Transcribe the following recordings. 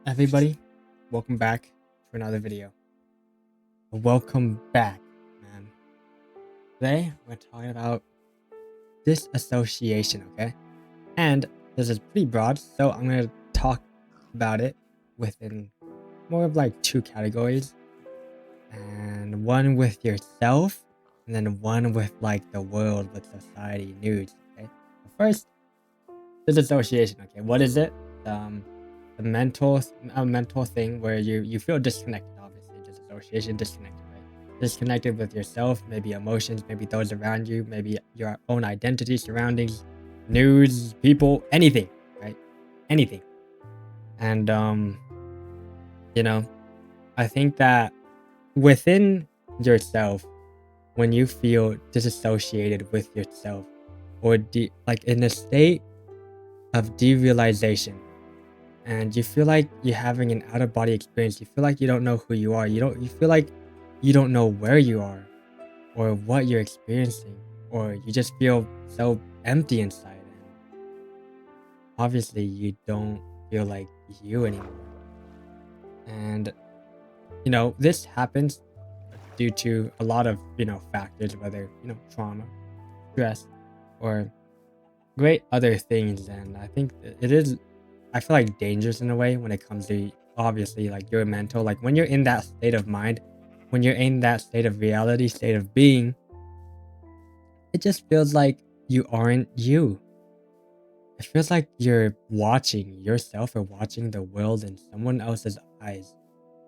Everybody, welcome back to another video. Welcome back, man. Today we're talking about disassociation, okay? And this is pretty broad, so I'm gonna talk about it within more of like two categories, and one with yourself, and then one with like the world, with society, news. Okay. First, disassociation. Okay, what is it? Um, the mental thing where you feel disconnected. Obviously, disassociation, disconnected, right? Disconnected with yourself, maybe emotions, maybe those around you, maybe your own identity, surroundings, news, people, anything, right? Anything. And you know, I think that within yourself, when you feel disassociated with yourself, or like in a state of derealization, and you feel like you're having an out of body experience, you feel like you don't know who you are, you feel like you don't know where you are or what you're experiencing, or you just feel so empty inside, and obviously you don't feel like you anymore. And this happens due to a lot of factors, whether trauma, stress, or great other things. And I think it is, I feel like, dangerous in a way when it comes to, obviously, like your mental, like when you're in that state of mind, when you're in that state of reality, state of being, it just feels like you aren't you. It feels like you're watching yourself or watching the world in someone else's eyes,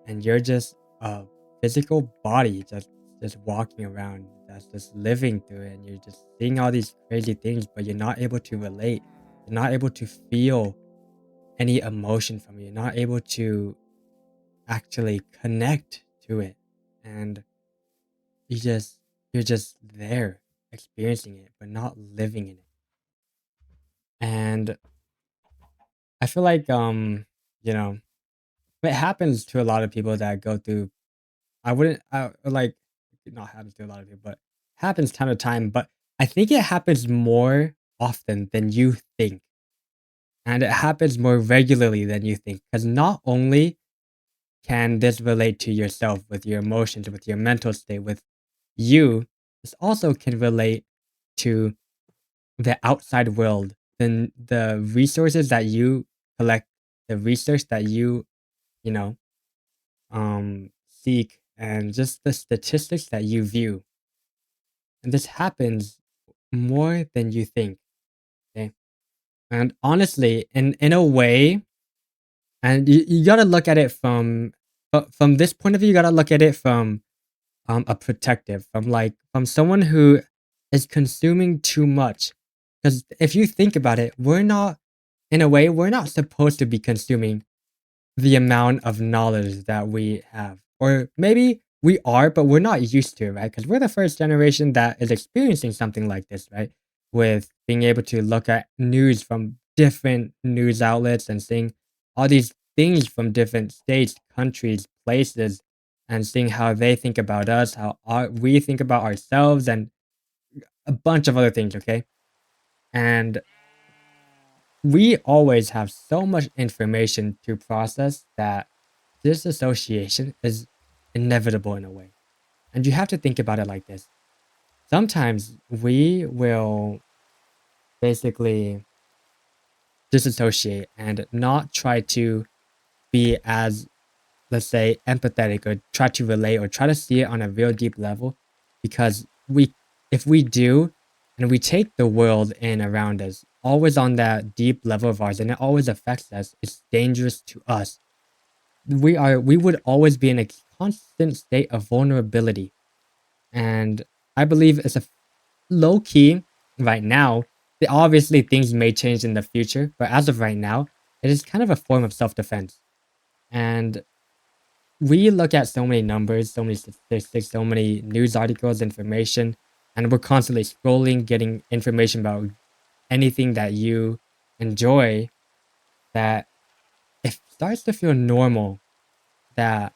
and you're just a physical body just walking around, that's just living through it, and you're just seeing all these crazy things, but you're not able to relate. You're not able to feel any emotion from it. You're not able to actually connect to it. And you just you're just there experiencing it but not living in it. And I feel like you know it happens to a lot of people that go through. I wouldn't like, not happens to a lot of people, but happens time to time. But I think it happens more often than you think, and it happens more regularly than you think, because not only can this relate to yourself, with your emotions, with your mental state, with you, this also can relate to the outside world, then the resources that you collect, the research that you know seek, and just the statistics that you view. And this happens more than you think. Okay. And honestly, in a way, and you gotta look at it from, but from this point of view, you gotta look at it from a protective, from like, from someone who is consuming too much. Because if you think about it, we're not, in a way, we're not supposed to be consuming the amount of knowledge that we have. Or maybe we are, but we're not used to it, right? Because we're the first generation that is experiencing something like this, right? With being able to look at news from different news outlets and seeing all these things from different states, countries, places, and seeing how they think about us, how we think about ourselves, and a bunch of other things, okay? And we always have so much information to process that disassociation is inevitable in a way. And you have to think about it like this. Sometimes we will basically disassociate and not try to be as, let's say, empathetic, or try to relate, or try to see it on a real deep level, because if we do, and we take the world in around us always on that deep level of ours, and it always affects us, it's dangerous to us. We would always be in a constant state of vulnerability. And I believe it's a low key right now. Obviously things may change in the future, but as of right now, it is kind of a form of self-defense. And we look at so many numbers, so many statistics, so many news articles, information, and we're constantly scrolling, getting information about anything that you enjoy, that it starts to feel normal that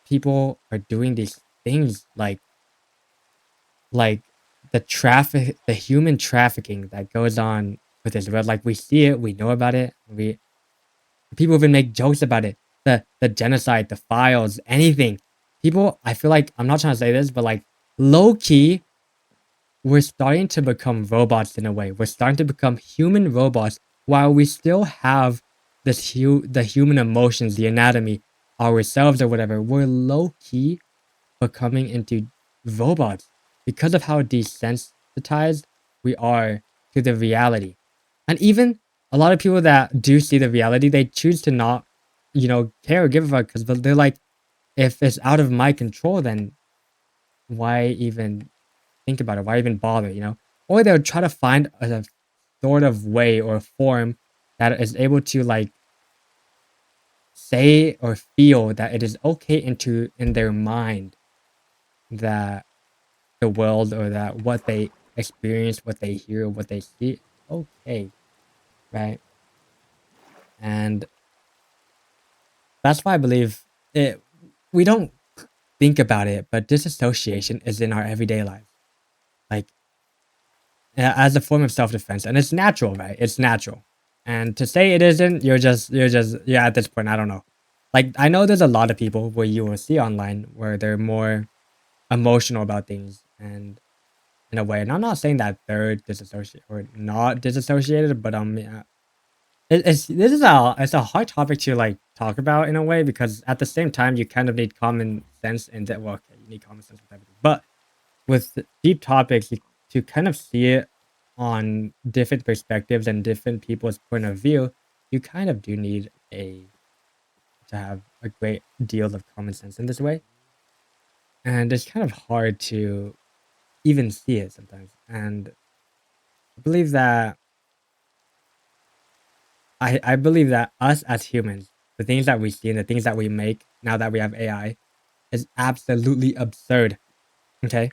people are doing these things, like the human trafficking that goes on with this world. Like, we see it, we know about it, People even make jokes about it. The genocide, the files, anything. People, I feel like I'm not trying to say this, but like low key, we're starting to become robots in a way. We're starting to become human robots while we still have the human emotions, the anatomy, ourselves or whatever. We're low key becoming into robots because of how desensitized we are to the reality. And even a lot of people that do see the reality, they choose to not, care or give a fuck because they're like, if it's out of my control, then why even think about it? Why even bother, Or they'll try to find a sort of way or form that is able to like say or feel that it is okay into in their mind that the world or that what they experience, what they hear, what they see is okay, right? And that's why I believe it. We don't think about it, but disassociation is in our everyday lives, like as a form of self-defense, and it's natural, right? It's natural. And to say it isn't, you're at this point. I don't know. Like I know there's a lot of people where you will see online where they're more emotional about things and in a way. And I'm not saying that they're disassociated or not disassociated, but yeah, it's this is a hard topic to like talk about in a way because at the same time you kind of need common sense and that well, okay, you need common sense with everything. But with deep topics, to kind of see it on different perspectives and different people's point of view, you kind of do need a to have a great deal of common sense in this way. And it's kind of hard to even see it sometimes. And I believe that I believe that us as humans, the things that we see and the things that we make now that we have AI is absolutely absurd. Okay.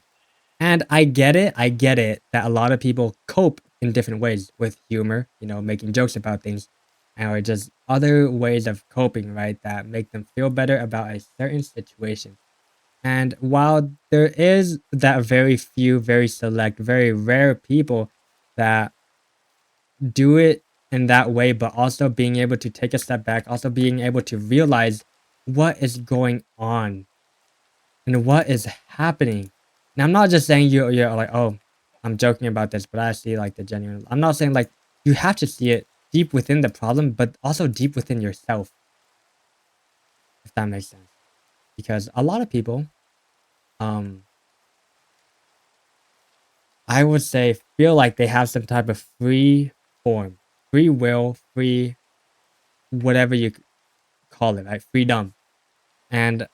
And I get it that a lot of people cope in different ways with humor, making jokes about things, or just other ways of coping, right? That make them feel better about a certain situation. And while there is that very few, very select, very rare people that do it in that way, but also being able to take a step back, also being able to realize what is going on and what is happening. Now, I'm not just saying you're like, oh, I'm joking about this, but I see like the genuine. I'm not saying like you have to see it deep within the problem, but also deep within yourself, if that makes sense. Because a lot of people, um, I would say, feel like they have some type of free form, free will, free whatever you call it, right? Freedom. And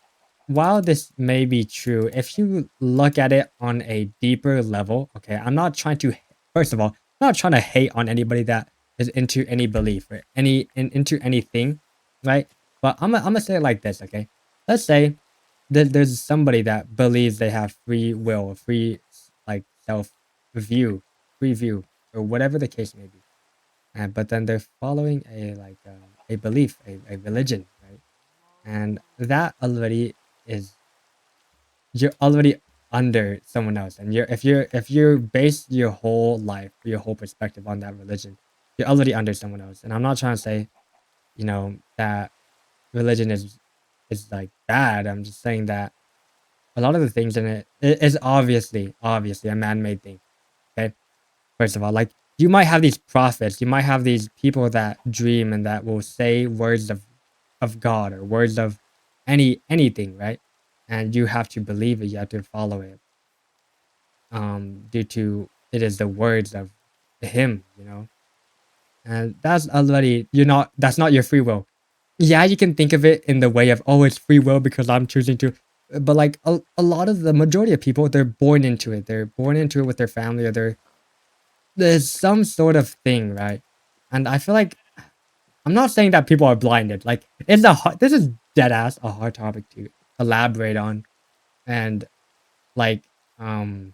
while this may be true, if you look at it on a deeper level, okay, I'm not trying to, first of all, I'm not trying to hate on anybody that is into any belief or into anything, right? But I'm gonna say it like this, okay? Let's say that there's somebody that believes they have free will, free like self view, free view, or whatever the case may be, and but then they're following a belief, a religion, right? And that already is you're already under someone else and if you're base your whole life your whole perspective on that religion you're already under someone else and I'm not trying to say that religion is like bad. I'm just saying that a lot of the things in it is obviously a man-made thing. Okay, first of all, like you might have these prophets, you might have these people that dream and that will say words of God or words of anything, right? And you have to believe it, you have to follow it due to it is the words of him, and that's already that's not your free will. Yeah, you can think of it in the way of oh it's free will because I'm choosing to, but like a lot of the majority of people they're born into it, they're born into it with their family or there's some sort of thing, right? And I feel like I'm not saying that people are blinded, like this is dead ass a hard topic to elaborate on and like um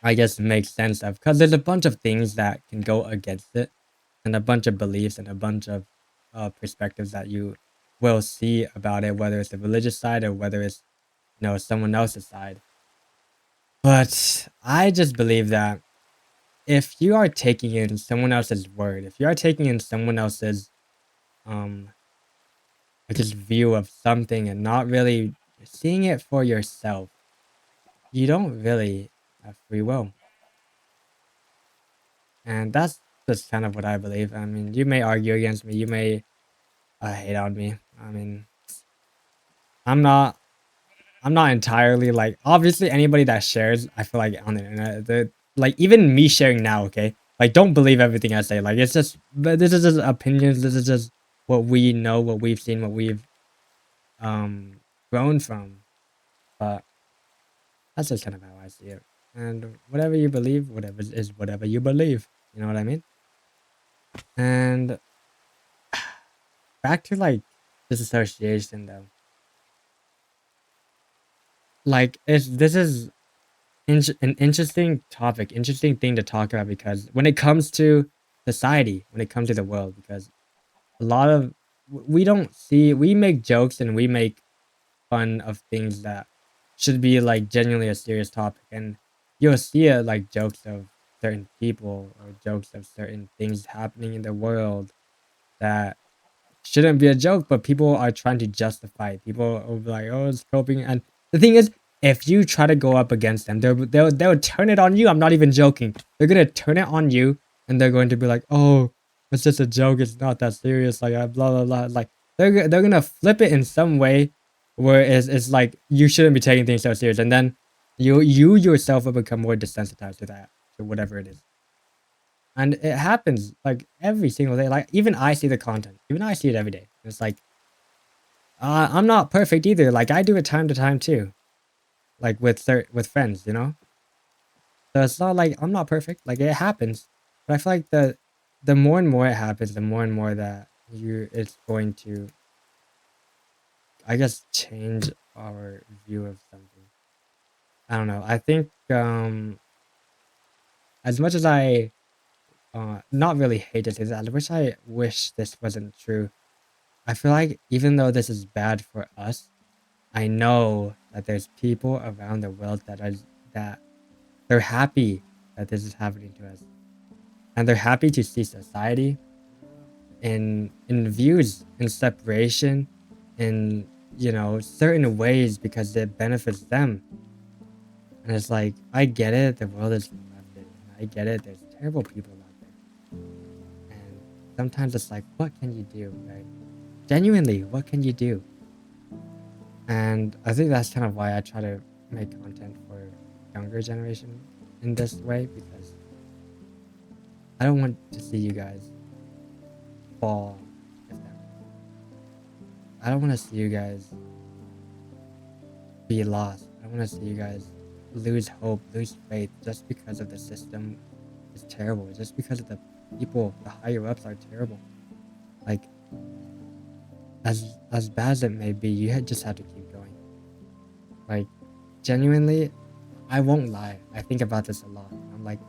I guess makes sense of because there's a bunch of things that can go against it, and a bunch of beliefs and a bunch of perspectives that you will see about it, whether it's the religious side or whether it's someone else's side. But I just believe that if you are taking in someone else's word, if you are taking in someone else's um just view of something and not really seeing it for yourself, you don't really have free will. And that's just kind of what I believe. I mean, you may argue against me, you may hate on me. I mean, I'm not I'm not entirely like obviously anybody that shares, I feel like on the internet, like even me sharing now, okay? Like don't believe everything I say. Like it's just but this is just opinions, this is just what we know, what we've seen, what we've um grown from. But that's just kind of how I see it. And whatever you believe, whatever is whatever you believe. You know what I mean? And back to like disassociation though. Like it's this is an interesting topic, interesting thing to talk about because when it comes to society, when it comes to the world, because a lot of we don't see we make jokes and we make fun of things that should be like genuinely a serious topic, and you'll see it like jokes of certain people or jokes of certain things happening in the world that shouldn't be a joke, but people are trying to justify it. People will be like, "Oh, it's coping." And the thing is, if you try to go up against them, they'll turn it on you. I'm not even joking. They're gonna turn it on you, and they're going to be like, "Oh, it's just a joke. It's not that serious." Like, blah blah blah. Like, they're gonna flip it in some way where it's like you shouldn't be taking things so serious, and then you yourself will become more desensitized to that, to whatever it is. And it happens like every single day. Like even I see the content. Even I see it every day. It's like I'm not perfect either. Like I do it time to time too. Like with friends, you know? So it's not like I'm not perfect. Like it happens. But I feel like the more and more it happens, the more and more that you it's going to I guess change our view of something. I don't know. I think as much as I not really hate it, is I wish this wasn't true. I feel like even though this is bad for us, I know that there's people around the world that they're happy that this is happening to us. And they're happy to see society in views, in separation, in certain ways because it benefits them. And it's like, I get it, the world is corrupted, and I get it, there's terrible people out there. And sometimes it's like, what can you do, right? Genuinely, what can you do? And I think that's kind of why I try to make content for younger generation in this way, because I don't want to see you guys fall if that makes sense. I don't want to see you guys be lost. I don't want to see you guys lose hope, lose faith just because of the system is terrible. Just because of the people, the higher ups are terrible. Like as bad as it may be, just have to keep going. Like genuinely, I won't lie. I think about this a lot. I'm like,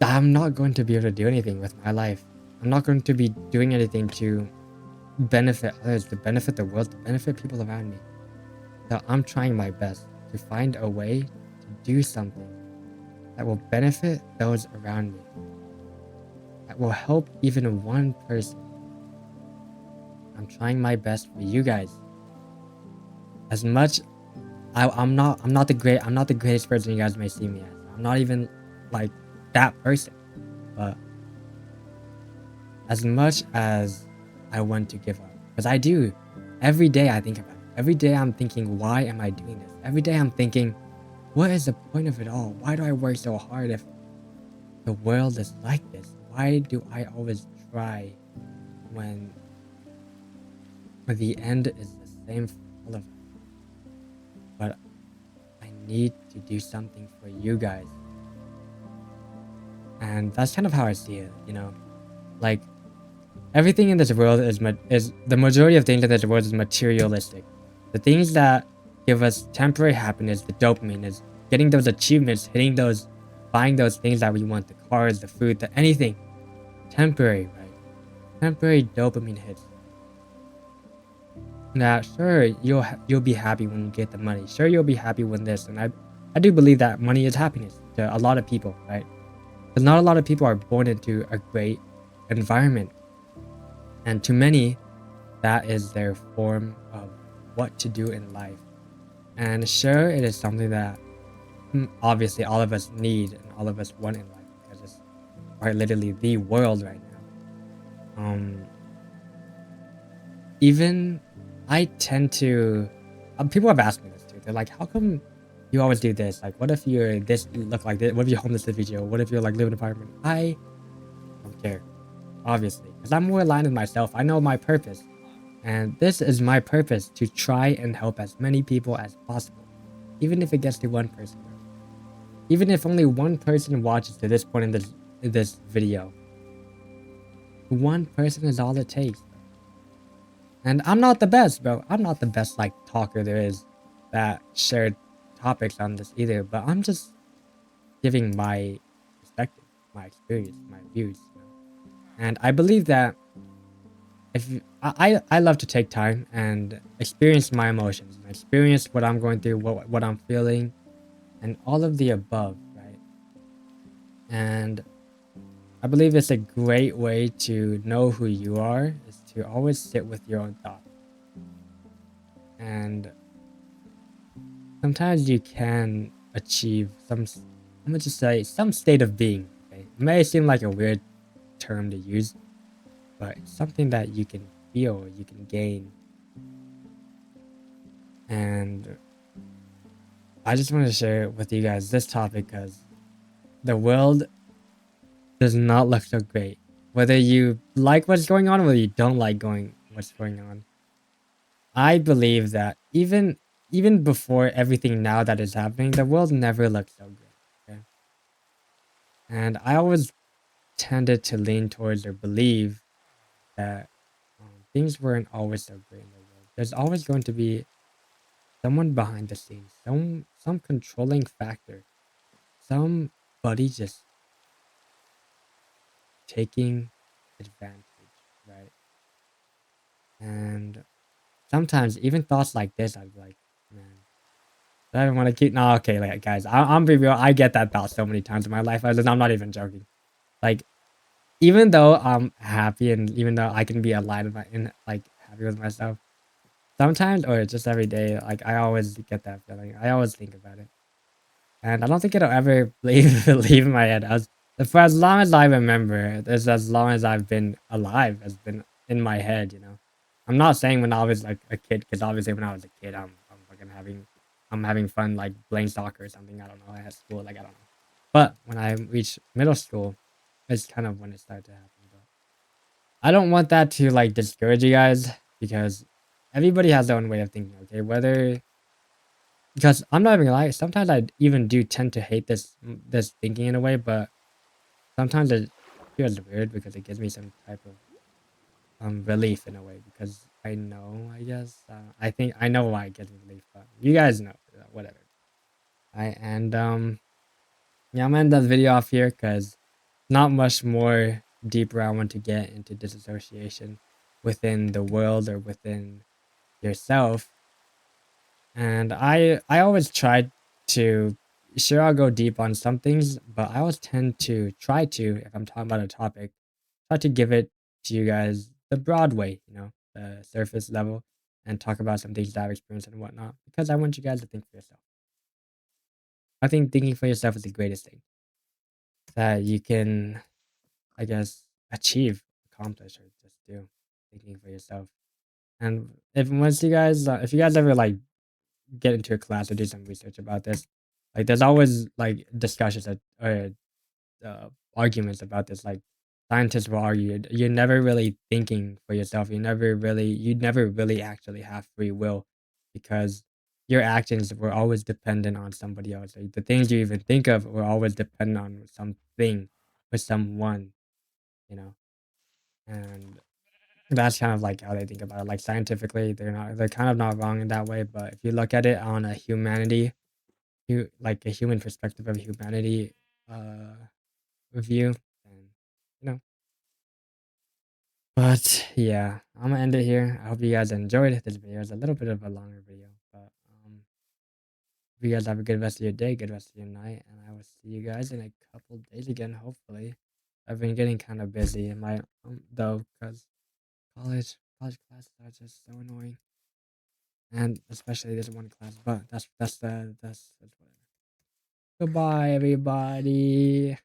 I'm not going to be able to do anything with my life. I'm not going to be doing anything to benefit others, to benefit the world, to benefit people around me. So I'm trying my best to find a way to do something that will benefit those around me, that will help even one person. I'm trying my best for you guys. As much I'm not the greatest person you guys may see me as. I'm not even like that person. But as much as I want to give up, because I do, every day I think about it. Every day I'm thinking, why am I doing this? Every day I'm thinking, what is the point of it all? Why do I work so hard if the world is like this? Why do I always try when the end is the same for all of us? But I need to do something for you guys. And that's kind of how I see it, you know? Like, everything in this world is the majority of things in this world is materialistic. The things that give us temporary happiness, the dopamine, is getting those achievements, buying those things that we want, the cars, the food, anything. Temporary, right? Temporary dopamine hits. Now, sure, you'll be happy when you get the money. Sure, you'll be happy when this, and I do believe that money is happiness to a lot of people, right? Because not a lot of people are born into a great environment. And to many, that is their form of what to do in life. And sure, it is something that obviously all of us need and all of us want in life because it's quite literally the world right now. Even I tend to people have asked me this too. They're like, "How come you always do this? Like, what if you're this look like this? What if you're homeless in the future? What if you're like live in an apartment?" I don't care, obviously, because I'm more aligned with myself. I know my purpose, and this is my purpose to try and help as many people as possible, even if it gets to one person, bro. Even if only one person watches to this point in this video, one person is all it takes, bro. And I'm not the best, bro. I'm not the best like talker there is that shared topics on this either. But I'm just giving my perspective, my experience, my views. You know? And I believe that if I love to take time and experience my emotions, and experience what I'm going through, what I'm feeling, and all of the above, right? And I believe it's a great way to know who you are is to always sit with your own thoughts. And sometimes you can achieve I'm gonna just say some state of being. Okay, it may seem like a weird term to use, but it's something that you can feel, you can gain. And I just want to share with you guys this topic because the world does not look so great. Whether you like what's going on, or whether you don't like going what's going on, I believe that even before everything now that is happening, the world never looked so great. Okay? And I always tended to lean towards or believe that things weren't always so great in the world. There's always going to be someone behind the scenes, some controlling factor, somebody just taking advantage, right? And sometimes even thoughts like this, I'd be like, man, I don't want to keep. No, okay, like guys, I'm be real. I get that thought so many times in my life. I'm not even joking. Like even though I'm happy and even though I can be aligned with like happy with myself, sometimes or just every day, like I always get that feeling. I always think about it. And I don't think it'll ever leave my head. For as long as I remember, it's as long as I've been alive, has been in my head, you know. I'm not saying when I was like a kid, because obviously when I was a kid, I'm fucking I'm having fun like playing soccer or something. I don't know. At school, like I don't know. But when I reached middle school, it's kind of when it started to happen. But I don't want that to like discourage you guys because everybody has their own way of thinking. Okay, whether because I'm not even gonna lie, sometimes I even do tend to hate this thinking in a way, but sometimes it feels weird because it gives me some type of relief in a way because I know, I guess, I think I know why it gives me relief, but you guys know, whatever. And yeah, I'm gonna end that video off here because not much more deeper I want to get into disassociation within the world or within yourself. And I always try to sure I'll go deep on some things, but I always tend to try to, if I'm talking about a topic, try to give it to you guys the broad way, you know, the surface level, and talk about some things that I've experienced and whatnot, because I want you guys to think for yourself. I think thinking for yourself is the greatest thing that you can, I guess, achieve, accomplish, or just do. Thinking for yourself. And if you guys ever like get into a class or do some research about this. Like, there's always like discussions or arguments about this. Like, scientists will argue you're never really thinking for yourself. You never really actually have free will because your actions were always dependent on somebody else. Like, the things you even think of were always dependent on something or someone, you know. And that's kind of like how they think about it. Like scientifically, they're kind of not wrong in that way. But if you look at it on a humanity like a human perspective of humanity uh view and you know but yeah, I'm gonna end it here. I hope you guys enjoyed this video. It's a little bit of a longer video, but hope you guys have a good rest of your day, good rest of your night, and I will see you guys in a couple days again, hopefully. I've been getting kind of busy in my though because College classes are just so annoying, and especially this one class. But that's whatever. Goodbye, everybody.